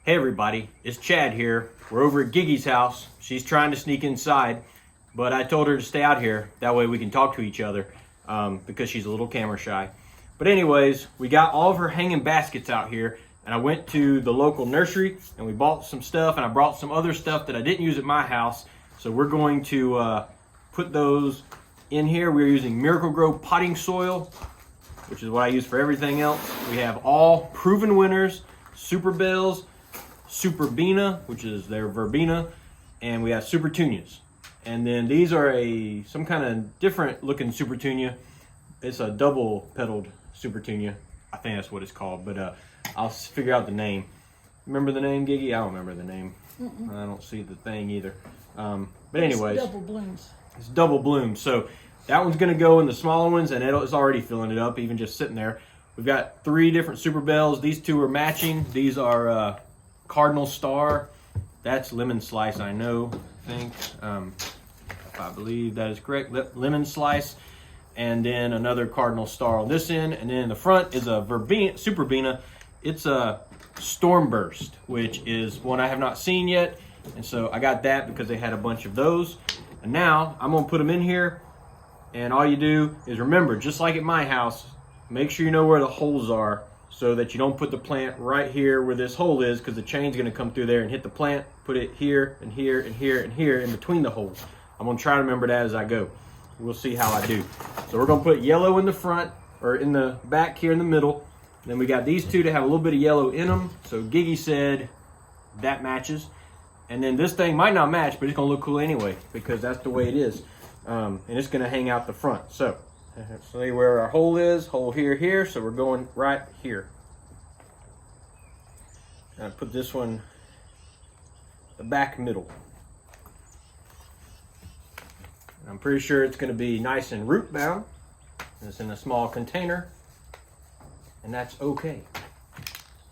Hey everybody, it's Chad here. We're over at Gigi's house. She's trying to sneak inside, but I told her to stay out here. That way we can talk to each other because she's a little camera shy. But anyways, we got all of her hanging baskets out here, and I went to the local nursery and we bought some stuff, and I brought some other stuff that I didn't use at my house. So we're going to put those in here. We're using Miracle Grow potting soil, which is what I use for everything else. We have all proven winners, Superbells, Superbena, which is their verbena, and we have Supertunias. And then these are some kind of different looking Supertunia. It's a double pedaled Supertunia. I think that's what it's called, but I'll figure out the name. Remember the name, Gigi? I don't remember the name. I don't see the thing either. But anyways, it's double blooms. It's double blooms. So that one's gonna go in the smaller ones, and it's already filling it up, even just sitting there. We've got 3 different Superbells. These 2 are matching. These are Cardinal Star. That's Lemon Slice, I think. If I believe that is correct. Lemon Slice. And then another Cardinal Star on this end. And then in the front is a Superbena. It's a Stormburst, which is one I have not seen yet. And so I got that because they had a bunch of those. And now I'm gonna put them in here. And all you do is remember, just like at my house, make sure you know where the holes are so that you don't put the plant right here where this hole is, because the chain's gonna come through there and hit the plant. Put it here and here and here and here in between the holes. I'm gonna try to remember that as I go. We'll see how I do. So we're gonna put yellow in the front, or in the back here in the middle. Then we got these 2 to have a little bit of yellow in them. So Gigi said that matches. And then this thing might not match, but it's gonna look cool anyway, because that's the way it is. And it's gonna hang out the front. So see where our hole is, hole here, here. So we're going right here. And I put this one the back middle. I'm pretty sure it's gonna be nice and root bound. It's in a small container, and that's okay.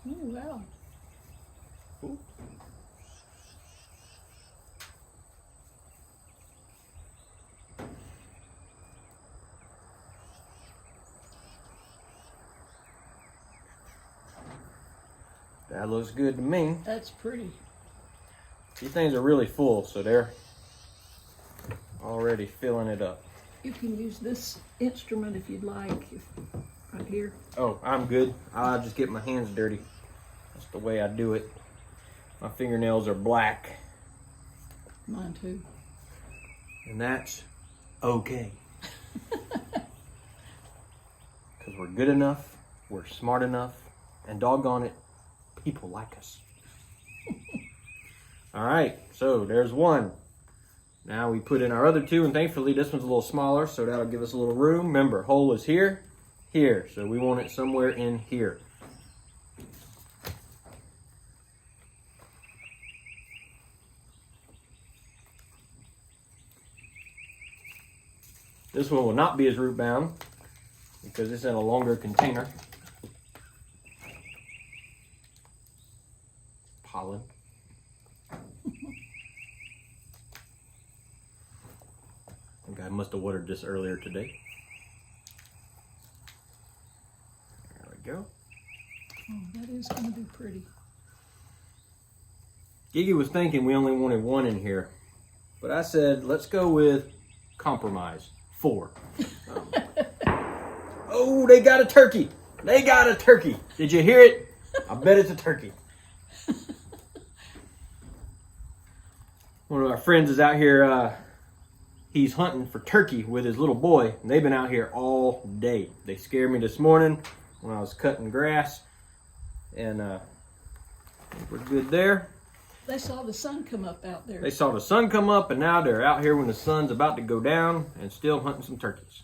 Oh, wow. Cool. That looks good to me. That's pretty. These things are really full, so they're already filling it up. You can use this instrument if you'd like, right here. Oh, I'm good. I'll just get my hands dirty. That's the way I do it. My fingernails are black. Mine too. And that's okay. Because we're good enough, we're smart enough, and doggone it, people like us. All right, so there's one. Now we put in our other 2, and thankfully this one's a little smaller, so that'll give us a little room. Remember, hole is here, here, so we want it somewhere in here. This one will not be as root bound because it's in a longer container. Pollen. I think I must have watered this earlier today. There we go. Oh, that is going to be pretty. Gigi was thinking we only wanted 1 in here, but I said, let's go with compromise. 4. Oh, they got a turkey. They got a turkey. Did you hear it? I bet it's a turkey. One of our friends is out here, he's hunting for turkey with his little boy, and they've been out here all day. They scared me this morning when I was cutting grass, and we're good there. They saw the sun come up out there. They saw the sun come up, and now they're out here when the sun's about to go down and still hunting some turkeys.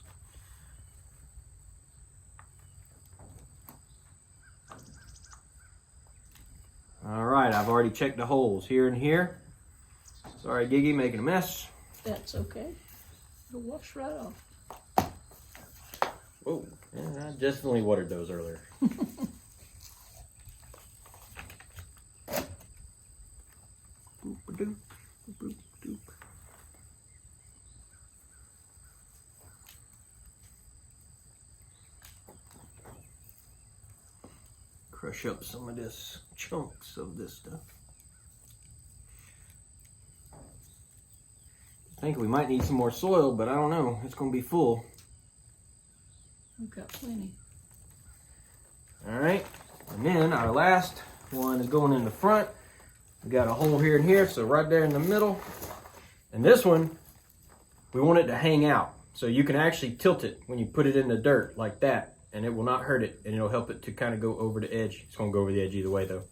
All right, I've already checked the holes here and here. Sorry, Gigi, making a mess. That's okay. It'll wash right off. Whoa, yeah, I definitely watered those earlier. Boop-a-doop, boop-a-doop. crush up some of this chunks of this stuff. I think we might need some more soil, but I don't know. It's going to be full. We've got plenty. All right, and then our last one is going in the front. We got a hole here and here, so right there in the middle. And this one, we want it to hang out. So you can actually tilt it when you put it in the dirt like that, and it will not hurt it, and it'll help it to kind of go over the edge. It's going to go over the edge either way though.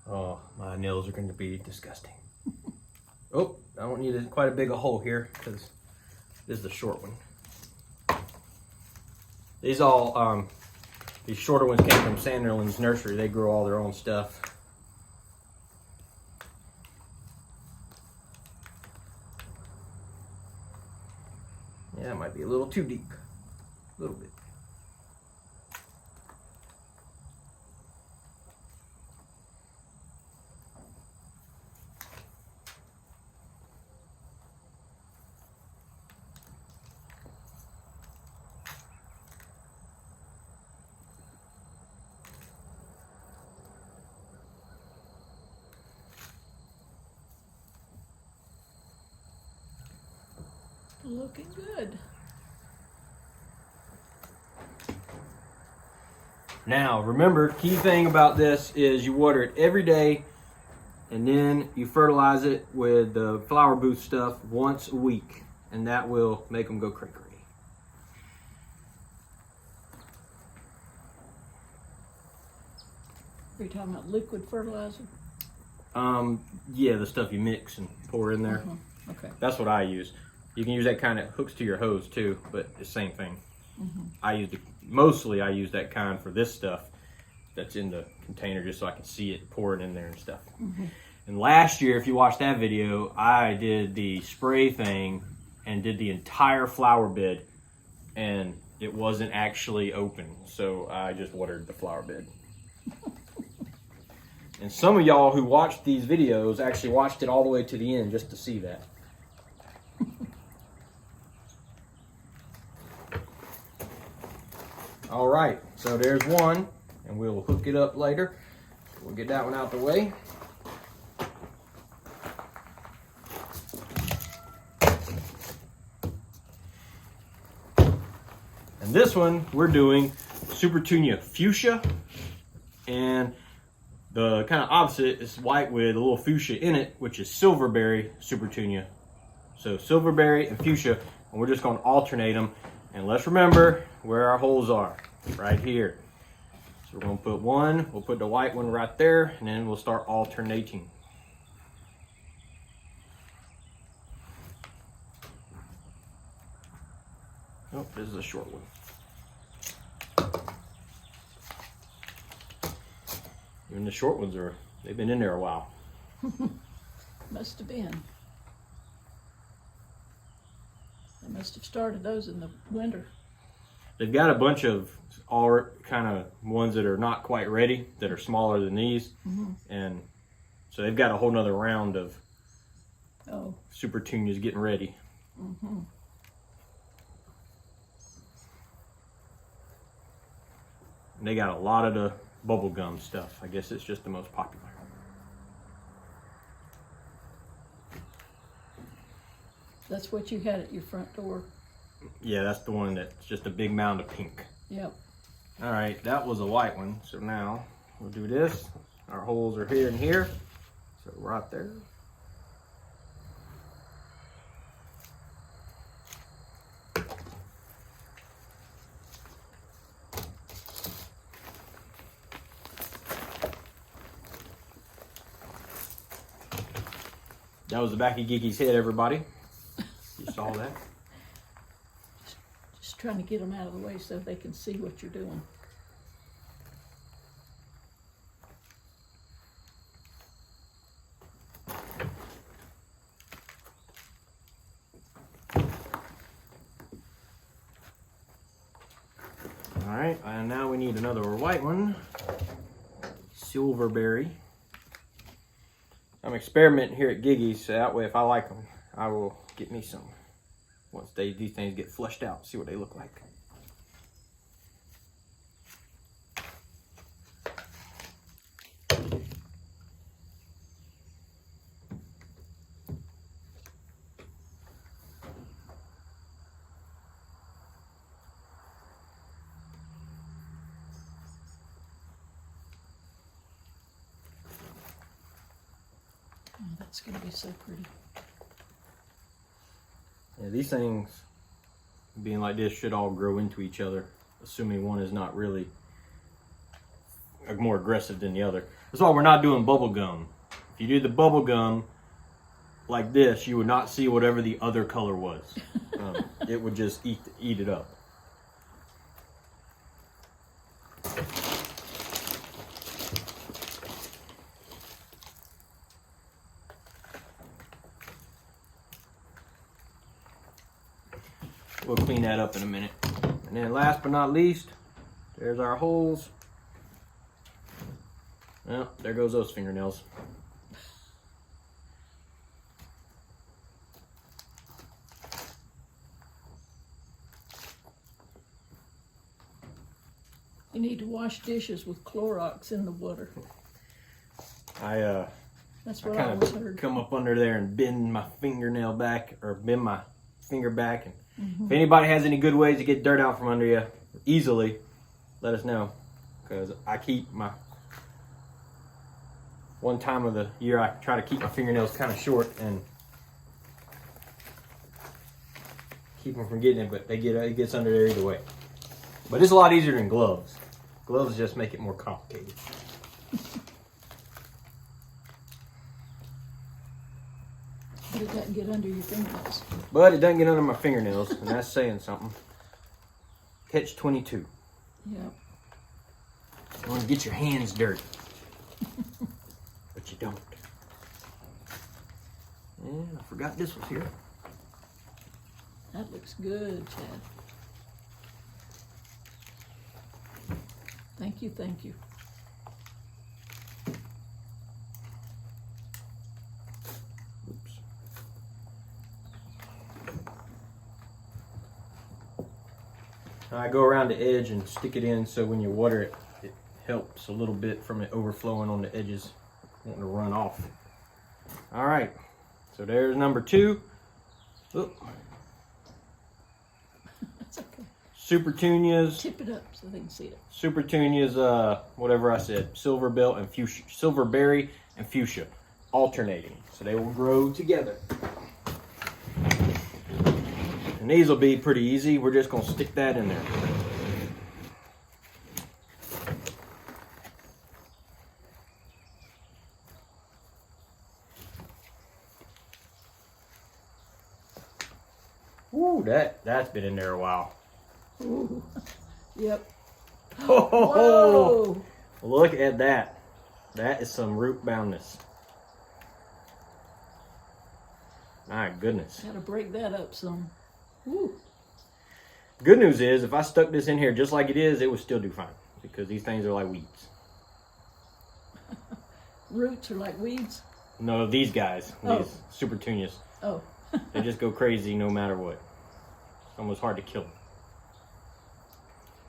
Oh, my nails are going to be disgusting. Oh, I don't need quite a big a hole here because this is the short one. These shorter ones came from Sanderling's nursery. They grow all their own stuff. Yeah, it might be a little too deep. A little bit. Looking good. Now, remember, key thing about this is you water it every day, and then you fertilize it with the flower boost stuff once a week, and that will make them go cray-cray. Are you talking about liquid fertilizer? Yeah, the stuff you mix and pour in there. Okay. That's what I use. You can use that kind of hooks to your hose too, but it's the same thing. I use I use that kind for this stuff that's in the container just so I can see it pouring in there and stuff. And last year, if you watched that video, I did the spray thing and did the entire flower bed, and it wasn't actually open, so I just watered the flower bed. And some of y'all who watched these videos actually watched it all the way to the end just to see that. All right, so there's one, and we'll hook it up later. We'll get that one out the way. And this one, we're doing Supertunia fuchsia, and the kind of opposite is white with a little fuchsia in it, which is silverberry Supertunia. So silverberry and fuchsia, and we're just going to alternate them. And let's remember where our holes are, right here. So we're going to put one, we'll put the white one right there, and then we'll start alternating. Oh, this is a short one. Even the short ones they've been in there a while. Must have been. They must have started those in the winter. They've got a bunch of all kind of ones that are not quite ready, that are smaller than these. And so they've got a whole nother round of Supertunias getting ready. And they got a lot of the bubblegum stuff. I guess it's just the most popular. That's what you had at your front door. Yeah, that's the one that's just a big mound of pink. Yep. All right, that was a white one. So now we'll do this. Our holes are here and here. So right there. That was the back of Gigi's head, everybody. You saw that? Just trying to get them out of the way so they can see what you're doing. All right, and now we need another white one. Silverberry. I'm experimenting here at Gigi, so that way if I like them, I will get me some. Once these things get flushed out, see what they look like. Oh, that's going to be so pretty. Yeah, these things, being like this, should all grow into each other, assuming one is not really more aggressive than the other. That's why we're not doing bubble gum. If you do the bubble gum like this, you would not see whatever the other color was. It would just eat it up. We'll clean that up in a minute. And then last but not least, there's our holes. Well, there goes those fingernails. You need to wash dishes with Clorox in the water. That's what I kind always of heard. come up under there and bend my fingernail back, or bend my finger back. And if anybody has any good ways to get dirt out from under you easily, let us know. Because I keep my, one time of the year, I try to keep my fingernails kind of short and keep them from getting it, but it gets under there either way. But it's a lot easier than gloves. Gloves just make it more complicated. But it doesn't get under your fingernails. But it doesn't get under my fingernails, and that's saying something. Catch 22. Yeah. You want to get your hands dirty. But you don't. And I forgot this was here. That looks good, Chad. Thank you, thank you. Oops. I go around the edge and stick it in so when you water it, it helps a little bit from it overflowing on the edges, wanting to run off. All right, so there's number 2. Oop. That's okay. Supertunias. Tip it up so they can see it. Supertunias, whatever I said, Silverbell and Fuchsia, Silverberry and Fuchsia, alternating, so they will grow together. And these will be pretty easy. We're just gonna stick that in there. Ooh, that's been in there a while. Ooh. Yep. Oh, look at that. That is some root boundness. My goodness. Gotta break that up some. Ooh. Good news is, if I stuck this in here just like it is, it would still do fine. Because these things are like weeds. Roots are like weeds? No, these guys. These Supertunias. Oh. They just go crazy no matter what. It's almost hard to kill them.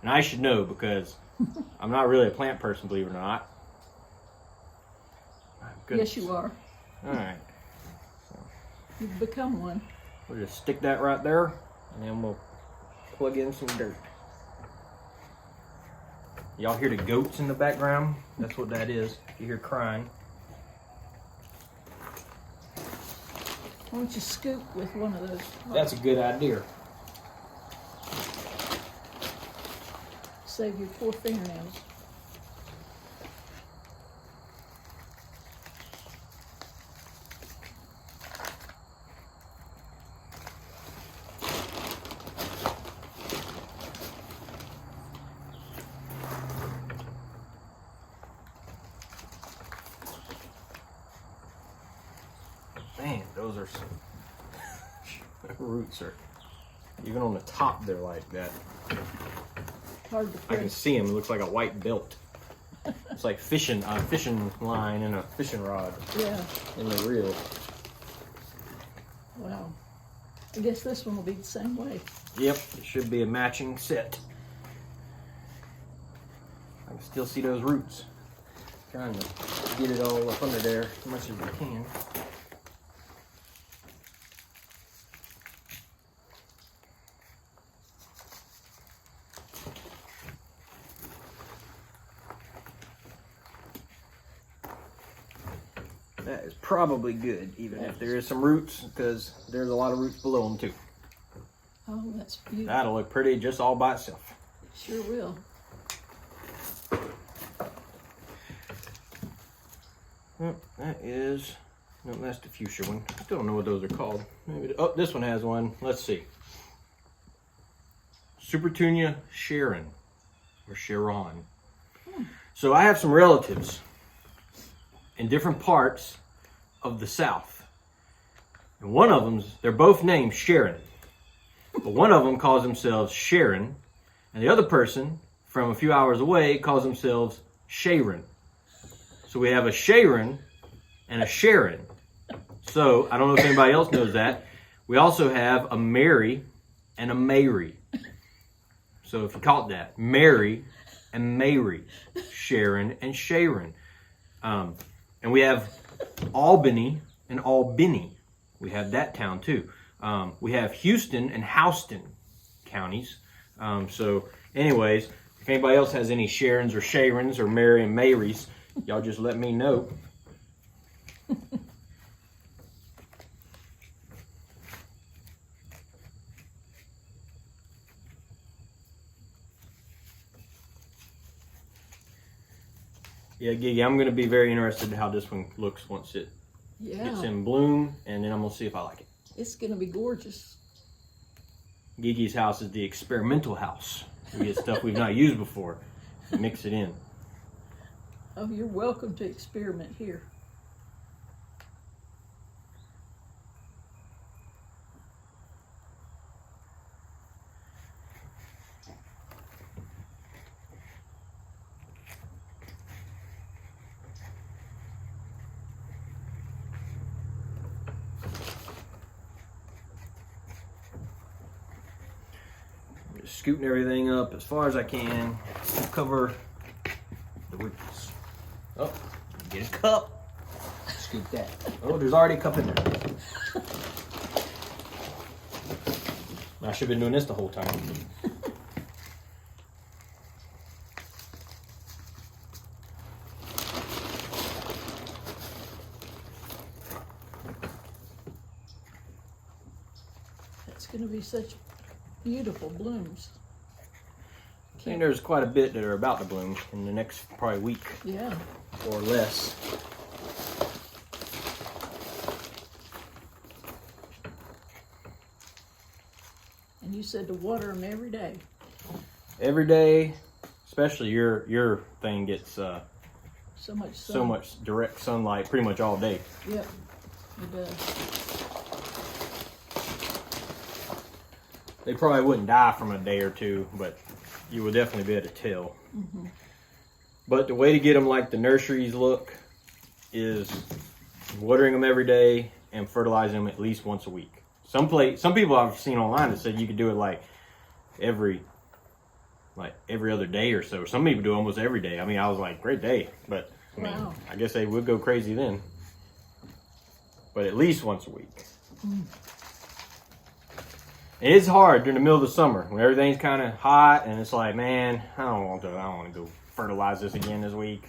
And I should know because I'm not really a plant person, believe it or not. My goodness. Yes, you are. All right. You've become one. We'll just stick that right there, and then we'll plug in some dirt. Y'all hear the goats in the background? That's what that is. You hear crying. Why don't you scoop with one of those? That's a good idea. Save your poor fingernails. Man, those are some roots are even on the top. They're like that. Hard to I can press. see them. It looks like a white belt. It's like fishing line and a fishing rod. Yeah. In the reel. Wow. I guess this one will be the same way. Yep, it should be a matching set. I can still see those roots. Trying to get it all up under there as much as I can. That is probably good, even if there is some roots, because there's a lot of roots below them too. Oh, that's beautiful. That'll look pretty just all by itself. Sure will. Well, that is, no, that's the fuchsia one. I still don't know what those are called. Maybe, oh, this one has one. Let's see. Supertunia Sharon, or Sharon. So I have some relatives in different parts of the South. And one of them, they're both named Sharon. But one of them calls themselves Sharon, and the other person from a few hours away calls themselves Sharon. So we have a Sharon and a Sharon. So I don't know if anybody else knows that. We also have a Mary and a Mary. So if you caught that, Mary and Mary, Sharon and Sharon. And we have Albany and Albany. We have that town too. We have Houston and Houston counties. So anyways, if anybody else has any Sharons or Sharons or Mary and Marys, y'all just let me know. Yeah, Gigi, I'm going to be very interested in how this one looks once it gets in bloom, and then I'm going to see if I like it. It's going to be gorgeous. Gigi's house is the experimental house. We get stuff we've not used before and mix it in. Oh, you're welcome to experiment here. Just scooting everything up as far as I can to cover the roots. Oh, get a cup. Scoop that. Oh, there's already a cup in there. I should have been doing this the whole time. It's going to be such beautiful blooms. I think there's quite a bit that are about to bloom in the next probably week. Yeah. Or less. And you said to water them every day. Every day, especially your thing gets So much sun. so much direct sunlight pretty much all day. Yep, it does. They probably wouldn't die from a day or two, but you would definitely be able to tell. Mm-hmm. But the way to get them like the nurseries look is watering them every day and fertilizing them at least once a week. Some people I've seen online that said you could do it like every other day or so. Some people do almost every day. I mean, I was like, great day, but I mean, wow. I guess they would go crazy then. But at least once a week. Mm. It's hard during the middle of the summer when everything's kind of hot and it's like, man, I don't want to go fertilize this again this week,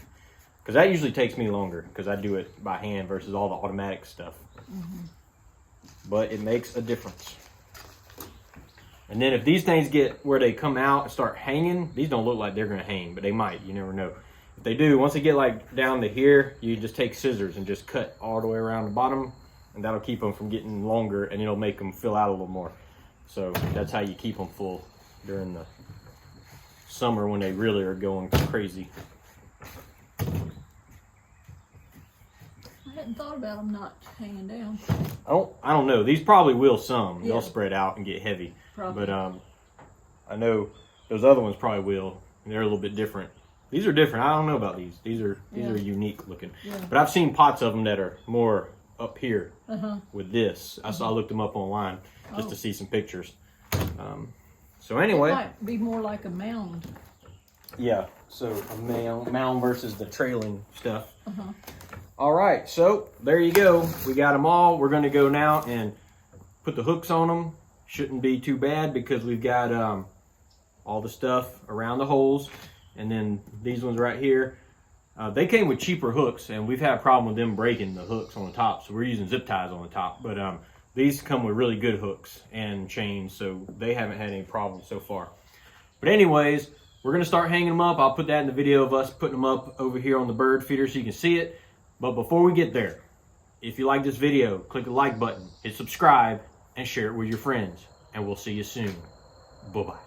because that usually takes me longer because I do it by hand versus all the automatic stuff. Mm-hmm. But it makes a difference. And then if these things get where they come out and start hanging, these don't look like they're going to hang, but they might. You never know. If they do, once they get like down to here, you just take scissors and just cut all the way around the bottom, and that'll keep them from getting longer, and it'll make them fill out a little more. So that's how you keep them full during the summer when they really are going crazy. I hadn't thought about them not hanging down. I don't know. These probably will some. Yeah. They'll spread out and get heavy. Probably. But I know those other ones probably will. They're a little bit different These are different. I don't know about these. These are unique looking. Yeah. But I've seen pots of them that are more up here with this. I looked them up online just to see some pictures. So anyway, it might be more like a mound. yeah. So a mound versus the trailing stuff. All right, so there you go. We got them all. We're going to go now and put the hooks on them. Shouldn't be too bad because we've got all the stuff around the holes. And then these ones right here, they came with cheaper hooks, and we've had a problem with them breaking the hooks on the top. So we're using zip ties on the top. But these come with really good hooks and chains, so they haven't had any problems so far. But anyways, we're going to start hanging them up. I'll put that in the video of us putting them up over here on the bird feeder so you can see it. But before we get there, if you like this video, click the like button, hit subscribe, and share it with your friends. And we'll see you soon. Bye-bye.